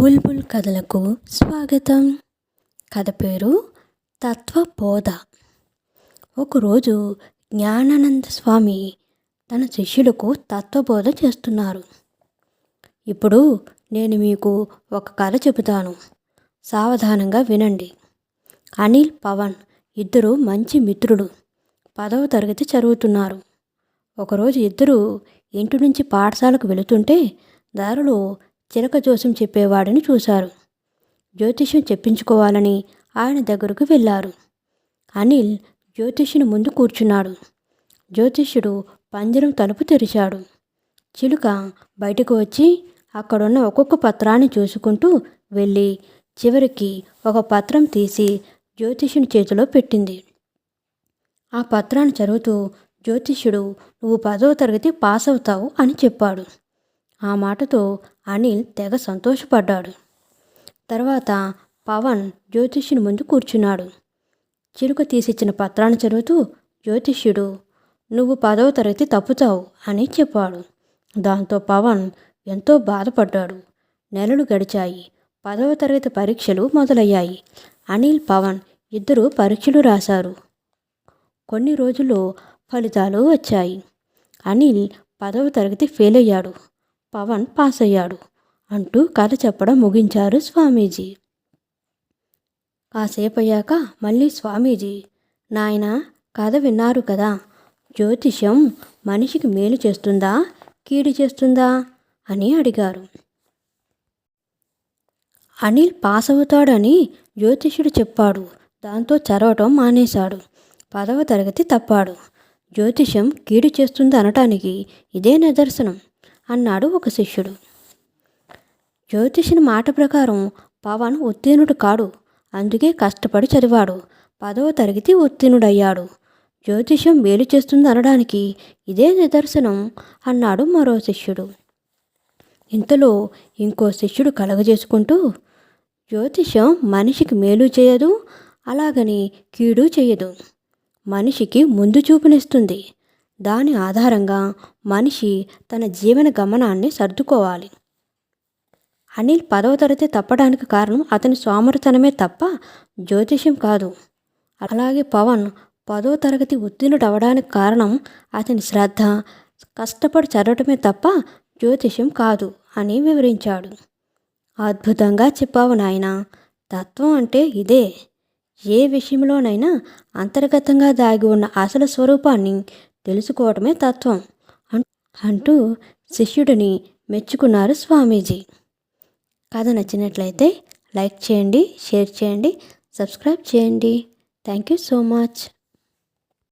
బుల్బుల్ కథలకు స్వాగతం. కథ పేరు తత్వబోధ. ఒకరోజు జ్ఞానానంద స్వామి తన శిష్యులకు తత్వబోధ చేస్తున్నారు. ఇప్పుడు నేను మీకు ఒక కథ చెబుతాను, సావధానంగా వినండి. అనిల్, పవన్ ఇద్దరు మంచి మిత్రులు. 10వ తరగతి చదువుతున్నారు. ఒకరోజు ఇద్దరు ఇంటి నుంచి పాఠశాలకు వెళుతుంటే దారిలో చిలక జోస్యం చెప్పేవాడిని చూశారు. జ్యోతిష్యం చెప్పించుకోవాలని ఆయన దగ్గరకు వెళ్ళారు. అనిల్ జ్యోతిష్యుని ముందు కూర్చున్నాడు. జ్యోతిష్యుడు పంజరం తలుపు తెరిచాడు. చిలుక బయటకు వచ్చి అక్కడున్న ఒక్కొక్క పత్రాన్ని చూసుకుంటూ వెళ్ళి చివరికి ఒక పత్రం తీసి జ్యోతిష్యుని చేతిలో పెట్టింది. ఆ పత్రాన్ని చదువుతూ జ్యోతిష్యుడు, "నువ్వు 10వ తరగతి పాస్ అవుతావు" అని చెప్పాడు. ఆ మాటతో అనిల్ తెగ సంతోషపడ్డాడు. తర్వాత పవన్ జ్యోతిష్యుని ముందు కూర్చున్నాడు. చిలుక తీసిచ్చిన పత్రాన్ని చదువుతూ జ్యోతిష్యుడు, "నువ్వు 10వ తరగతి తప్పుతావు" అని చెప్పాడు. దాంతో పవన్ ఎంతో బాధపడ్డాడు. నెలలు గడిచాయి. 10వ తరగతి పరీక్షలు మొదలయ్యాయి. అనిల్, పవన్ ఇద్దరు పరీక్షలు రాశారు. కొన్ని రోజుల్లో ఫలితాలు వచ్చాయి. అనిల్ 10వ తరగతి ఫెయిల్ అయ్యాడు, పవన్ పాస్ అయ్యాడు అంటూ కథ చెప్పడం ముగించారు స్వామీజీ. కాసేపు అయ్యాక మళ్ళీ స్వామీజీ, "నాయనా, కథ విన్నారు కదా, జ్యోతిష్యం మనిషికి మేలు చేస్తుందా, కీడు చేస్తుందా" అని అడిగారు. అనిల్ పాస్ అవుతాడని జ్యోతిష్యుడు చెప్పాడు. దాంతో చదవటం మానేశాడు. 10వ తరగతి తప్పాడు. జ్యోతిష్యం కీడు చేస్తుంది అనటానికి ఇదే నిదర్శనం అన్నాడు ఒక శిష్యుడు. జ్యోతిష్యుని మాట ప్రకారం పవన్ ఉత్తీర్ణుడు కాడు, అందుకే కష్టపడి చదివాడు. 10వ తరగతి ఉత్తీర్ణుడయ్యాడు. జ్యోతిష్యం మేలు చేస్తుంది అనడానికి ఇదే నిదర్శనం అన్నాడు మరో శిష్యుడు. ఇంతలో ఇంకో శిష్యుడు కలగజేసుకుంటూ, "జ్యోతిష్యం మనిషికి మేలు చేయదు, అలాగని కీడు చేయదు. మనిషికి ముందు చూపునిస్తుంది. దాని ఆధారంగా మనిషి తన జీవన గమనాన్ని సర్దుకోవాలి." అనిల్ 10వ తరగతి తప్పడానికి కారణం అతని సోమరితనమే తప్ప జ్యోతిష్యం కాదు. అలాగే పవన్ 10వ తరగతి ఉత్తీర్ణుడు అవడానికి కారణం అతని శ్రద్ధ, కష్టపడి చదవటమే తప్ప జ్యోతిష్యం కాదు అని వివరించాడు. "అద్భుతంగా చెప్పావు నాయనా. తత్వం అంటే ఇదే. ఏ విషయంలోనైనా అంతర్గతంగా దాగి ఉన్న అసలు స్వరూపాన్ని తెలుసుకోవడమే తత్వం" అంటూ శిష్యుడిని మెచ్చుకున్నారు స్వామీజీ. కథ నచ్చినట్లయితే లైక్ చేయండి, షేర్ చేయండి, సబ్స్క్రైబ్ చేయండి. Thank you so much.